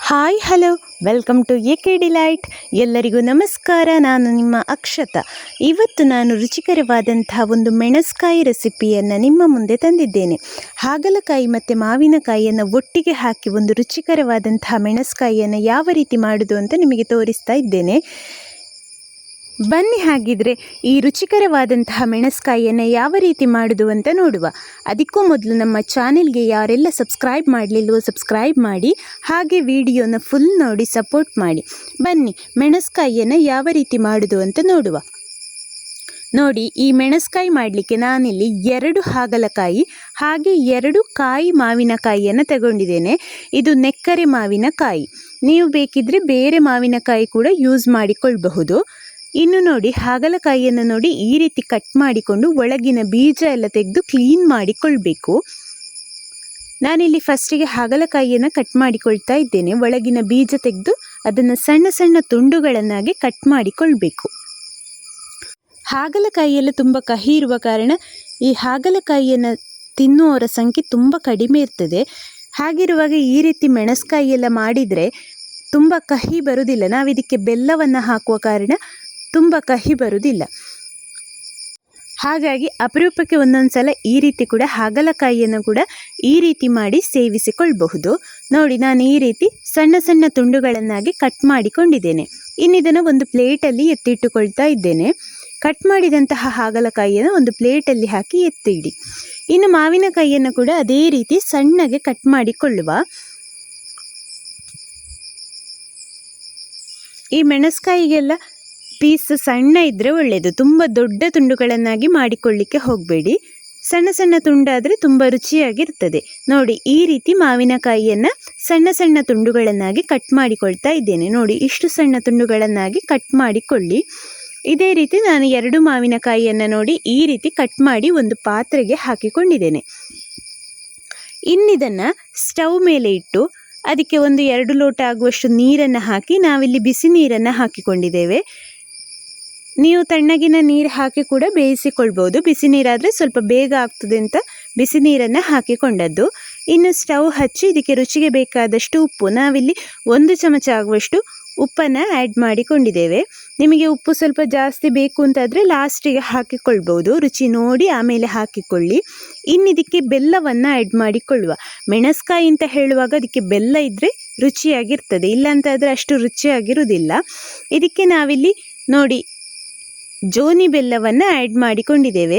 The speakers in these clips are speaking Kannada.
Hi hello welcome to AK delight. ಎಲ್ಲರಿಗೂ ನಮಸ್ಕಾರ. ನಾನು ನಿಮ್ಮ ಅಕ್ಷತಾ. ಇವತ್ತು ನಾನು ರುಚಿಕರವಾದಂತಹ ಒಂದು ಮೆಣಸ್ಕಾಯಿ ರೆಸಿಪಿಯನ್ನು ನಿಮ್ಮ ಮುಂದೆ ತಂದಿದ್ದೇನೆ. ಹಾಗಲಕಾಯಿ ಮತ್ತು ಮಾವಿನಕಾಯಿಯನ್ನು ಒಟ್ಟಿಗೆ ಹಾಕಿ ಒಂದು ರುಚಿಕರವಾದಂತಹ ಮೆಣಸ್ಕಾಯಿಯನ್ನು ಯಾವ ರೀತಿ ಮಾಡೋದು ಅಂತ ನಿಮಗೆ ತೋರಿಸ್ತಾ ಇದ್ದೇನೆ. ಬನ್ನಿ ಹಾಗಿದ್ರೆ ಈ ರುಚಿಕರವಾದಂತಹ ಮೆಣಸ್ಕಾಯಿಯನ್ನು ಯಾವ ರೀತಿ ಮಾಡೋದು ಅಂತ ನೋಡುವ. ಅದಕ್ಕೂ ಮೊದಲು ನಮ್ಮ ಚಾನೆಲ್ಗೆ ಯಾರೆಲ್ಲ ಸಬ್ಸ್ಕ್ರೈಬ್ ಮಾಡಲಿಲ್ವೋ ಸಬ್ಸ್ಕ್ರೈಬ್ ಮಾಡಿ, ಹಾಗೆ ವಿಡಿಯೋನ ಫುಲ್ ನೋಡಿ ಸಪೋರ್ಟ್ ಮಾಡಿ. ಬನ್ನಿ ಮೆಣಸ್ಕಾಯಿಯನ್ನು ಯಾವ ರೀತಿ ಮಾಡೋದು ಅಂತ ನೋಡುವ. ನೋಡಿ, ಈ ಮೆಣಸ್ಕಾಯಿ ಮಾಡಲಿಕ್ಕೆ ನಾನಿಲ್ಲಿ 2 ಹಾಗಲಕಾಯಿ ಹಾಗೆ 2 ಕಾಯಿ ಮಾವಿನಕಾಯಿಯನ್ನು ತಗೊಂಡಿದ್ದೇನೆ. ಇದು ನೆಕ್ಕರೆ ಮಾವಿನಕಾಯಿ. ನೀವು ಬೇಕಿದ್ರೆ ಬೇರೆ ಮಾವಿನಕಾಯಿ ಕೂಡ ಯೂಸ್ ಮಾಡಿಕೊಳ್ಳಬಹುದು. ಇನ್ನು ನೋಡಿ, ಹಾಗಲಕಾಯಿಯನ್ನು ನೋಡಿ ಈ ರೀತಿ ಕಟ್ ಮಾಡಿಕೊಂಡು ಒಳಗಿನ ಬೀಜ ಎಲ್ಲ ತೆಗೆದು ಕ್ಲೀನ್ ಮಾಡಿಕೊಳ್ಬೇಕು. ನಾನಿಲ್ಲಿ ಫಸ್ಟಿಗೆ ಹಾಗಲಕಾಯಿಯನ್ನು ಕಟ್ ಮಾಡಿಕೊಳ್ತಾ ಇದ್ದೇನೆ. ಒಳಗಿನ ಬೀಜ ತೆಗೆದು ಅದನ್ನು ಸಣ್ಣ ಸಣ್ಣ ತುಂಡುಗಳನ್ನಾಗಿ ಕಟ್ ಮಾಡಿಕೊಳ್ಬೇಕು. ಹಾಗಲಕಾಯಿಯೆಲ್ಲ ತುಂಬ ಕಹಿ ಇರುವ ಕಾರಣ ಈ ಹಾಗಲಕಾಯಿಯನ್ನು ತಿನ್ನುವವರ ಸಂಖ್ಯೆ ತುಂಬ ಕಡಿಮೆ ಇರ್ತದೆ. ಹಾಗಿರುವಾಗ ಈ ರೀತಿ ಮೆಣಸ್ಕಾಯಿ ಎಲ್ಲ ಮಾಡಿದರೆ ತುಂಬ ಕಹಿ ಬರುವುದಿಲ್ಲ. ನಾವಿದಕ್ಕೆ ಬೆಲ್ಲವನ್ನು ಹಾಕುವ ಕಾರಣ ತುಂಬ ಕಹಿ ಬರುವುದಿಲ್ಲ. ಹಾಗಾಗಿ ಅಪರೂಪಕ್ಕೆ ಒಂದೊಂದು ಸಲ ಈ ರೀತಿ ಕೂಡ ಹಾಗಲಕಾಯಿಯನ್ನು ಕೂಡ ಈ ರೀತಿ ಮಾಡಿ ಸೇವಿಸಿಕೊಳ್ಳಬಹುದು. ನೋಡಿ, ನಾನು ಈ ರೀತಿ ಸಣ್ಣ ಸಣ್ಣ ತುಂಡುಗಳನ್ನಾಗಿ ಕಟ್ ಮಾಡಿಕೊಂಡಿದ್ದೇನೆ. ಇನ್ನಿದನ್ನು ಒಂದು ಪ್ಲೇಟಲ್ಲಿ ಎತ್ತಿಟ್ಟುಕೊಳ್ತಾ ಇದ್ದೇನೆ. ಕಟ್ ಮಾಡಿದಂತಹ ಹಾಗಲಕಾಯಿಯನ್ನು ಒಂದು ಪ್ಲೇಟಲ್ಲಿ ಹಾಕಿ ಎತ್ತಿಡಿ. ಇನ್ನು ಮಾವಿನಕಾಯಿಯನ್ನು ಕೂಡ ಅದೇ ರೀತಿ ಸಣ್ಣಗೆ ಕಟ್ ಮಾಡಿಕೊಳ್ಳುವ. ಈ ಮೆಣಸ್ಕಾಯಿಗೆಲ್ಲ ಪೀಸ್ ಸಣ್ಣ ಇದ್ದರೆ ಒಳ್ಳೆಯದು. ತುಂಬ ದೊಡ್ಡ ತುಂಡುಗಳನ್ನಾಗಿ ಮಾಡಿಕೊಳ್ಳಿಕ್ಕೆ ಹೋಗಬೇಡಿ. ಸಣ್ಣ ಸಣ್ಣ ತುಂಡಾದರೆ ತುಂಬ ರುಚಿಯಾಗಿರ್ತದೆ. ನೋಡಿ, ಈ ರೀತಿ ಮಾವಿನಕಾಯಿಯನ್ನು ಸಣ್ಣ ಸಣ್ಣ ತುಂಡುಗಳನ್ನಾಗಿ ಕಟ್ ಮಾಡಿಕೊಳ್ತಾ ಇದ್ದೇನೆ. ನೋಡಿ, ಇಷ್ಟು ಸಣ್ಣ ತುಂಡುಗಳನ್ನಾಗಿ ಕಟ್ ಮಾಡಿಕೊಳ್ಳಿ. ಇದೇ ರೀತಿ ನಾನು 2 ಮಾವಿನಕಾಯಿಯನ್ನು ನೋಡಿ ಈ ರೀತಿ ಕಟ್ ಮಾಡಿ ಒಂದು ಪಾತ್ರೆಗೆ ಹಾಕಿಕೊಂಡಿದ್ದೇನೆ. ಇನ್ನಿದನ್ನು ಸ್ಟವ್ ಮೇಲೆ ಇಟ್ಟು ಅದಕ್ಕೆ ಒಂದು 2 ಲೋಟ ಆಗುವಷ್ಟು ನೀರನ್ನು ಹಾಕಿ, ನಾವಿಲ್ಲಿ ಬಿಸಿ ನೀರನ್ನು ಹಾಕಿಕೊಂಡಿದ್ದೇವೆ. ನೀವು ತಣ್ಣಗಿನ ನೀರು ಹಾಕಿ ಕೂಡ ಬೇಯಿಸಿಕೊಳ್ಬೋದು. ಬಿಸಿ ನೀರಾದರೆ ಸ್ವಲ್ಪ ಬೇಗ ಆಗ್ತದೆ ಅಂತ ಬಿಸಿ ನೀರನ್ನು ಹಾಕಿಕೊಂಡದ್ದು. ಇನ್ನು ಸ್ಟವ್ ಹಚ್ಚಿ ಇದಕ್ಕೆ ರುಚಿಗೆ ಬೇಕಾದಷ್ಟು ಉಪ್ಪು, ನಾವಿಲ್ಲಿ 1 ಚಮಚ ಆಗುವಷ್ಟು ಉಪ್ಪನ್ನು ಆ್ಯಡ್ ಮಾಡಿಕೊಂಡಿದ್ದೇವೆ. ನಿಮಗೆ ಉಪ್ಪು ಸ್ವಲ್ಪ ಜಾಸ್ತಿ ಬೇಕು ಅಂತಾದರೆ ಲಾಸ್ಟಿಗೆ ಹಾಕಿಕೊಳ್ಬೋದು. ರುಚಿ ನೋಡಿ ಆಮೇಲೆ ಹಾಕಿಕೊಳ್ಳಿ. ಇನ್ನಿದಕ್ಕೆ ಬೆಲ್ಲವನ್ನು ಆ್ಯಡ್ ಮಾಡಿಕೊಳ್ಳುವ. ಮೆಣಸ್ಕಾಯಿ ಅಂತ ಹೇಳುವಾಗ ಅದಕ್ಕೆ ಬೆಲ್ಲ ಇದ್ದರೆ ರುಚಿಯಾಗಿರ್ತದೆ, ಇಲ್ಲಾಂತಾದರೆ ಅಷ್ಟು ರುಚಿಯಾಗಿರುವುದಿಲ್ಲ. ಇದಕ್ಕೆ ನಾವಿಲ್ಲಿ ನೋಡಿ ಜೋನಿ ಬೆಲ್ಲವನ್ನು ಆ್ಯಡ್ ಮಾಡಿಕೊಂಡಿದ್ದೇವೆ.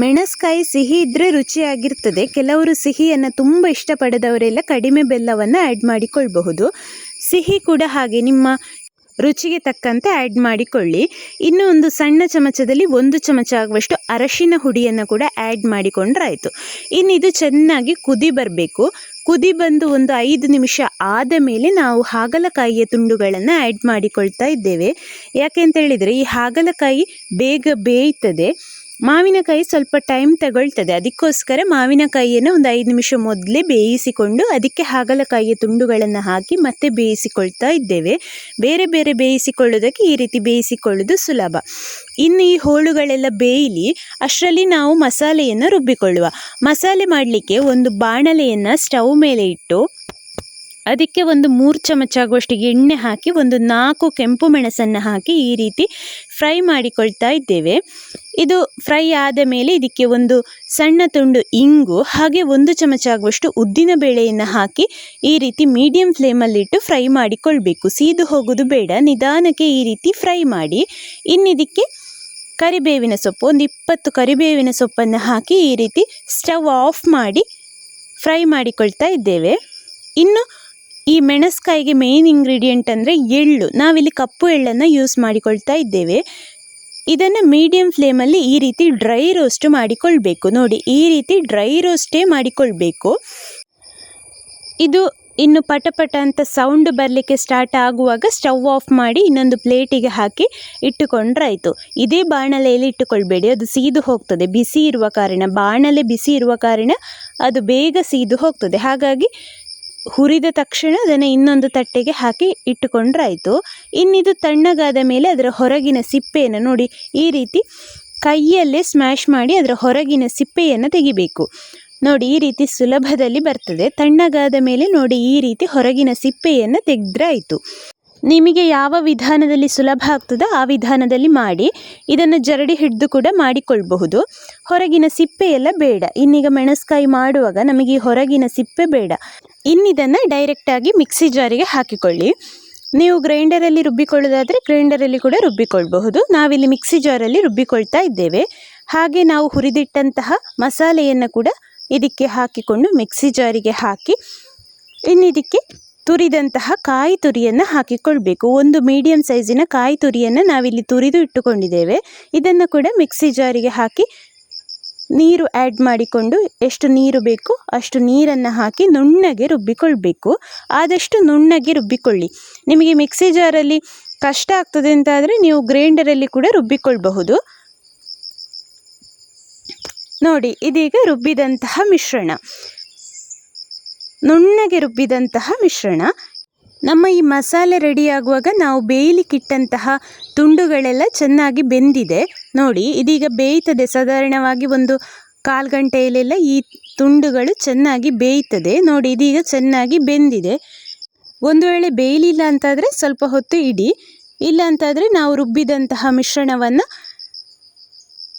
ಮೆಣಸ್ಕಾಯಿ ಸಿಹಿ ಇದ್ದರೆ ರುಚಿಯಾಗಿರ್ತದೆ. ಕೆಲವರು ಸಿಹಿಯನ್ನು ತುಂಬ ಇಷ್ಟಪಡದವರೆಲ್ಲ ಕಡಿಮೆ ಬೆಲ್ಲವನ್ನು ಆ್ಯಡ್ ಮಾಡಿಕೊಳ್ಬಹುದು. ಸಿಹಿ ಕೂಡ ಹಾಗೆ ನಿಮ್ಮ ರುಚಿಗೆ ತಕ್ಕಂತೆ ಆ್ಯಡ್ ಮಾಡಿಕೊಳ್ಳಿ. ಇನ್ನು ಒಂದು ಸಣ್ಣ ಚಮಚದಲ್ಲಿ 1 ಚಮಚ ಆಗುವಷ್ಟು ಅರಶಿನ ಹುಡಿಯನ್ನು ಕೂಡ ಆ್ಯಡ್ ಮಾಡಿಕೊಂಡ್ರಾಯಿತು. ಇನ್ನು ಇದು ಚೆನ್ನಾಗಿ ಕುದಿ ಬರಬೇಕು. ಕುದಿ ಬಂದು ಒಂದು 5 ನಿಮಿಷ ಆದ ಮೇಲೆ ನಾವು ಹಾಗಲಕಾಯಿಯ ತುಂಡುಗಳನ್ನು ಆ್ಯಡ್ ಮಾಡಿಕೊಳ್ತಾ ಇದ್ದೇವೆ. ಯಾಕೆಂತ ಹೇಳಿದರೆ ಈ ಹಾಗಲಕಾಯಿ ಬೇಗ ಬೇಯ್ತದೆ, ಮಾವಿನಕಾಯಿ ಸ್ವಲ್ಪ ಟೈಮ್ ತಗೊಳ್ತದೆ. ಅದಕ್ಕೋಸ್ಕರ ಮಾವಿನಕಾಯಿಯನ್ನು ಒಂದು 5 ನಿಮಿಷ ಮೊದಲೇ ಬೇಯಿಸಿಕೊಂಡು ಅದಕ್ಕೆ ಹಾಗಲಕಾಯಿಯ ತುಂಡುಗಳನ್ನು ಹಾಕಿ ಮತ್ತೆ ಬೇಯಿಸಿಕೊಳ್ತಾ ಇದ್ದೇವೆ. ಬೇರೆ ಬೇರೆ ಬೇಯಿಸಿಕೊಳ್ಳೋದಕ್ಕೆ ಈ ರೀತಿ ಬೇಯಿಸಿಕೊಳ್ಳೋದು ಸುಲಭ. ಇನ್ನು ಈ ಹೋಳುಗಳೆಲ್ಲ ಬೇಯಲಿ, ಅಷ್ಟರಲ್ಲಿ ನಾವು ಮಸಾಲೆಯನ್ನು ರುಬ್ಬಿಕೊಳ್ಳುವ. ಮಸಾಲೆ ಮಾಡಲಿಕ್ಕೆ ಒಂದು ಬಾಣಲೆಯನ್ನು ಸ್ಟವ್ ಮೇಲೆ ಇಟ್ಟು ಅದಕ್ಕೆ ಒಂದು 3 ಚಮಚ ಆಗುವಷ್ಟು ಎಣ್ಣೆ ಹಾಕಿ ಒಂದು 4 ಕೆಂಪು ಮೆಣಸನ್ನು ಹಾಕಿ ಈ ರೀತಿ ಫ್ರೈ ಮಾಡಿಕೊಳ್ತಾ ಇದ್ದೇವೆ. ಇದು ಫ್ರೈ ಆದ ಮೇಲೆ ಇದಕ್ಕೆ ಒಂದು ಸಣ್ಣ ತುಂಡು ಇಂಗು ಹಾಗೆ 1 ಚಮಚ ಆಗುವಷ್ಟು ಉದ್ದಿನ ಬೇಳೆಯನ್ನು ಹಾಕಿ ಈ ರೀತಿ ಮೀಡಿಯಂ ಫ್ಲೇಮಲ್ಲಿಟ್ಟು ಫ್ರೈ ಮಾಡಿಕೊಳ್ಬೇಕು. ಸೀದು ಹೋಗೋದು ಬೇಡ, ನಿಧಾನಕ್ಕೆ ಈ ರೀತಿ ಫ್ರೈ ಮಾಡಿ. ಇನ್ನಿದಕ್ಕೆ ಕರಿಬೇವಿನ ಸೊಪ್ಪು ಒಂದು 20 ಕರಿಬೇವಿನ ಸೊಪ್ಪನ್ನು ಹಾಕಿ ಈ ರೀತಿ ಸ್ಟವ್ ಆಫ್ ಮಾಡಿ ಫ್ರೈ ಮಾಡಿಕೊಳ್ತಾ ಇದ್ದೇವೆ. ಇನ್ನು ಈ ಮೆಣಸ್ಕಾಯಿಗೆ ಮೇನ್ ಇಂಗ್ರೀಡಿಯೆಂಟ್ ಅಂದರೆ ಎಳ್ಳು. ನಾವಿಲ್ಲಿ ಕಪ್ಪು ಎಳ್ಳನ್ನು ಯೂಸ್ ಮಾಡಿಕೊಳ್ತಾ ಇದ್ದೇವೆ. ಇದನ್ನು ಮೀಡಿಯಂ ಫ್ಲೇಮಲ್ಲಿ ಈ ರೀತಿ ಡ್ರೈ ರೋಸ್ಟ್ ಮಾಡಿಕೊಳ್ಬೇಕು. ನೋಡಿ, ಈ ರೀತಿ ಡ್ರೈ ರೋಸ್ಟೇ ಮಾಡಿಕೊಳ್ಬೇಕು. ಇದು ಇನ್ನು ಪಟಪಟ ಅಂತ ಸೌಂಡ್ ಬರಲಿಕ್ಕೆ ಸ್ಟಾರ್ಟ್ ಆಗುವಾಗ ಸ್ಟವ್ ಆಫ್ ಮಾಡಿ ಇನ್ನೊಂದು ಪ್ಲೇಟಿಗೆ ಹಾಕಿ ಇಟ್ಟುಕೊಂಡ್ರಾಯಿತು. ಇದೇ ಬಾಣಲೆಯಲ್ಲಿ ಇಟ್ಟುಕೊಳ್ಬೇಡಿ, ಅದು ಸೀದು ಹೋಗ್ತದೆ. ಬಿಸಿ ಇರುವ ಕಾರಣ, ಬಾಣಲೆ ಬಿಸಿ ಇರುವ ಕಾರಣ ಅದು ಬೇಗ ಸೀದು ಹೋಗ್ತದೆ. ಹಾಗಾಗಿ ಹುರಿದ ತಕ್ಷಣ ಅದನ್ನು ಇನ್ನೊಂದು ತಟ್ಟೆಗೆ ಹಾಕಿ ಇಟ್ಟುಕೊಂಡ್ರಾಯಿತು. ಇನ್ನಿದು ತಣ್ಣಗಾದ ಮೇಲೆ ಅದರ ಹೊರಗಿನ ಸಿಪ್ಪೆಯನ್ನು ನೋಡಿ ಈ ರೀತಿ ಕೈಯಲ್ಲೇ ಸ್ಮ್ಯಾಶ್ ಮಾಡಿ ಅದರ ಹೊರಗಿನ ಸಿಪ್ಪೆಯನ್ನು ತೆಗಿಬೇಕು. ನೋಡಿ ಈ ರೀತಿ ಸುಲಭದಲ್ಲಿ ಬರ್ತದೆ. ತಣ್ಣಗಾದ ಮೇಲೆ ನೋಡಿ ಈ ರೀತಿ ಹೊರಗಿನ ಸಿಪ್ಪೆಯನ್ನು ತೆಗೆದ್ರೆ ಆಯಿತು. ನಿಮಗೆ ಯಾವ ವಿಧಾನದಲ್ಲಿ ಸುಲಭ ಆಗ್ತದೋ ಆ ವಿಧಾನದಲ್ಲಿ ಮಾಡಿ. ಇದನ್ನು ಜರಡಿ ಹಿಡಿದು ಕೂಡ ಮಾಡಿಕೊಳ್ಬಹುದು. ಹೊರಗಿನ ಸಿಪ್ಪೆ ಎಲ್ಲ ಬೇಡ. ಇನ್ನೀಗ ಮೆಣಸ್ಕಾಯಿ ಮಾಡುವಾಗ ನಮಗೆ ಈ ಹೊರಗಿನ ಸಿಪ್ಪೆ ಬೇಡ. ಇನ್ನಿದನ್ನು ಡೈರೆಕ್ಟಾಗಿ ಮಿಕ್ಸಿ ಜಾರಿಗೆ ಹಾಕಿಕೊಳ್ಳಿ. ನೀವು ಗ್ರೈಂಡರಲ್ಲಿ ರುಬ್ಬಿಕೊಳ್ಳೋದಾದರೆ ಗ್ರೈಂಡರಲ್ಲಿ ಕೂಡ ರುಬ್ಬಿಕೊಳ್ಬಹುದು. ನಾವಿಲ್ಲಿ ಮಿಕ್ಸಿ ಜಾರಲ್ಲಿ ರುಬ್ಬಿಕೊಳ್ತಾ ಇದ್ದೇವೆ. ಹಾಗೆ ನಾವು ಹುರಿದಿಟ್ಟಂತಹ ಮಸಾಲೆಯನ್ನು ಕೂಡ ಇದಕ್ಕೆ ಹಾಕಿಕೊಂಡು ಮಿಕ್ಸಿ ಜಾರಿಗೆ ಹಾಕಿ ಇನ್ನಿದಕ್ಕೆ ತುರಿದಂತಹ ಕಾಯಿ ತುರಿಯನ್ನು ಹಾಕಿಕೊಳ್ಬೇಕು. ಒಂದು ಮೀಡಿಯಂ ಸೈಜಿನ ಕಾಯಿ ತುರಿಯನ್ನು ನಾವಿಲ್ಲಿ ತುರಿದು ಇಟ್ಟುಕೊಂಡಿದ್ದೇವೆ. ಇದನ್ನು ಕೂಡ ಮಿಕ್ಸಿ ಜಾರಿಗೆ ಹಾಕಿ ನೀರು ಆ್ಯಡ್ ಮಾಡಿಕೊಂಡು ಎಷ್ಟು ನೀರು ಬೇಕು ಅಷ್ಟು ನೀರನ್ನು ಹಾಕಿ ನುಣ್ಣಗೆ ರುಬ್ಬಿಕೊಳ್ಬೇಕು. ಆದಷ್ಟು ನುಣ್ಣಗೆ ರುಬ್ಬಿಕೊಳ್ಳಿ. ನಿಮಗೆ ಮಿಕ್ಸಿ ಜಾರಲ್ಲಿ ಕಷ್ಟ ಆಗ್ತದೆ ಅಂತಾದರೆ ನೀವು ಗ್ರೈಂಡರಲ್ಲಿ ಕೂಡ ರುಬ್ಬಿಕೊಳ್ಬಹುದು. ನೋಡಿ ಇದೀಗ ರುಬ್ಬಿದಂತಹ ಮಿಶ್ರಣ, ನುಣ್ಣಗೆ ರುಬ್ಬಿದಂತಹ ಮಿಶ್ರಣ. ನಮ್ಮ ಈ ಮಸಾಲೆ ರೆಡಿಯಾಗುವಾಗ ನಾವು ಬೇಯಲಿಕ್ಕಿಟ್ಟಂತಹ ತುಂಡುಗಳೆಲ್ಲ ಚೆನ್ನಾಗಿ ಬೆಂದಿದೆ. ನೋಡಿ ಇದೀಗ ಬೇಯ್ತದೆ. ಸಾಧಾರಣವಾಗಿ ಒಂದು 1/4 ಗಂಟೆಯಲ್ಲೆಲ್ಲ ಈ ತುಂಡುಗಳು ಚೆನ್ನಾಗಿ ಬೇಯ್ತದೆ. ನೋಡಿ ಇದೀಗ ಚೆನ್ನಾಗಿ ಬೆಂದಿದೆ. ಒಂದು ವೇಳೆ ಬೇಯಲಿಲ್ಲ ಅಂತಾದರೆ ಸ್ವಲ್ಪ ಹೊತ್ತು ಇಡಿ. ಇಲ್ಲ ಅಂತಾದರೆ ನಾವು ರುಬ್ಬಿದಂತಹ ಮಿಶ್ರಣವನ್ನು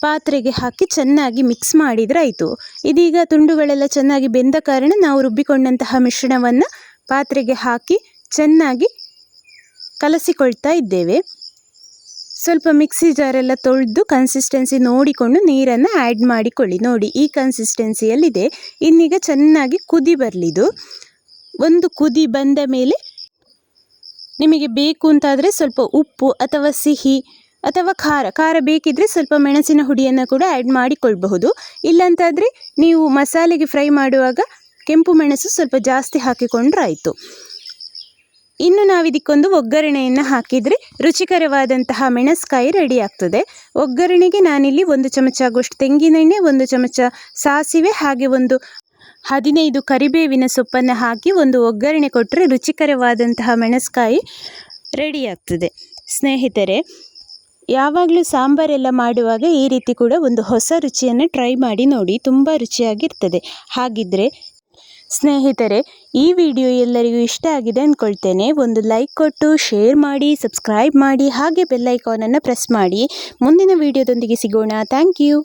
ಪಾತ್ರೆಗೆ ಹಾಕಿ ಚೆನ್ನಾಗಿ ಮಿಕ್ಸ್ ಮಾಡಿದರೆ ಆಯಿತು. ಇದೀಗ ತುಂಡುಗಳೆಲ್ಲ ಚೆನ್ನಾಗಿ ಬೆಂದ ಕಾರಣ ನಾವು ರುಬ್ಬಿಕೊಂಡಂತಹ ಮಿಶ್ರಣವನ್ನು ಪಾತ್ರೆಗೆ ಹಾಕಿ ಚೆನ್ನಾಗಿ ಕಲಸಿಕೊಳ್ತಾ ಇದ್ದೇವೆ. ಸ್ವಲ್ಪ ಮಿಕ್ಸಿ ಜಾರೆಲ್ಲ ತೊಳೆದು ಕನ್ಸಿಸ್ಟೆನ್ಸಿ ನೋಡಿಕೊಂಡು ನೀರನ್ನು ಆ್ಯಡ್ ಮಾಡಿಕೊಳ್ಳಿ. ನೋಡಿ ಈ ಕನ್ಸಿಸ್ಟೆನ್ಸಿಯಲ್ಲಿದೆ. ಇನ್ನೀಗ ಚೆನ್ನಾಗಿ ಕುದಿ ಬರಲಿದು. ಒಂದು ಕುದಿ ಬಂದ ಮೇಲೆ ನಿಮಗೆ ಬೇಕು ಅಂತಾದರೆ ಸ್ವಲ್ಪ ಉಪ್ಪು ಅಥವಾ ಸಿಹಿ ಅಥವಾ ಖಾರ ಬೇಕಿದ್ದರೆ ಸ್ವಲ್ಪ ಮೆಣಸಿನ ಹುಡಿಯನ್ನು ಕೂಡ ಆ್ಯಡ್ ಮಾಡಿಕೊಳ್ಬಹುದು. ಇಲ್ಲಂತಾದರೆ ನೀವು ಮಸಾಲೆಗೆ ಫ್ರೈ ಮಾಡುವಾಗ ಕೆಂಪು ಮೆಣಸು ಸ್ವಲ್ಪ ಜಾಸ್ತಿ ಹಾಕಿಕೊಂಡ್ರೆ ಆಯಿತು. ಇನ್ನು ನಾವಿದಕ್ಕೊಂದು ಒಗ್ಗರಣೆಯನ್ನು ಹಾಕಿದರೆ ರುಚಿಕರವಾದಂತಹ ಮೆಣಸ್ಕಾಯಿ ರೆಡಿ ಆಗ್ತದೆ. ಒಗ್ಗರಣೆಗೆ ನಾನಿಲ್ಲಿ 1 ಚಮಚ ಆಗುವಷ್ಟು ತೆಂಗಿನೆಣ್ಣೆ, 1 ಚಮಚ ಸಾಸಿವೆ ಹಾಗೆ ಒಂದು 15 ಕರಿಬೇವಿನ ಸೊಪ್ಪನ್ನು ಹಾಕಿ ಒಂದು ಒಗ್ಗರಣೆ ಕೊಟ್ಟರೆ ರುಚಿಕರವಾದಂತಹ ಮೆಣಸ್ಕಾಯಿ ರೆಡಿ ಆಗ್ತದೆ. ಸ್ನೇಹಿತರೆ, ಯಾವಾಗಲೂ ಸಾಂಬಾರೆಲ್ಲ ಮಾಡುವಾಗ ಈ ರೀತಿ ಕೂಡ ಒಂದು ಹೊಸ ರುಚಿಯನ್ನು ಟ್ರೈ ಮಾಡಿ ನೋಡಿ. ತುಂಬ ರುಚಿಯಾಗಿರ್ತದೆ. ಹಾಗಿದ್ದರೆ ಸ್ನೇಹಿತರೆ, ಈ ವಿಡಿಯೋ ಎಲ್ಲರಿಗೂ ಇಷ್ಟ ಆಗಿದೆ ಅಂದ್ಕೊಳ್ತೇನೆ. ಒಂದು ಲೈಕ್ ಕೊಟ್ಟು ಶೇರ್ ಮಾಡಿ, ಸಬ್ಸ್ಕ್ರೈಬ್ ಮಾಡಿ, ಹಾಗೆ ಬೆಲ್ ಐಕಾನನ್ನು ಪ್ರೆಸ್ ಮಾಡಿ. ಮುಂದಿನ ವಿಡಿಯೋದೊಂದಿಗೆ ಸಿಗೋಣ. Thank you.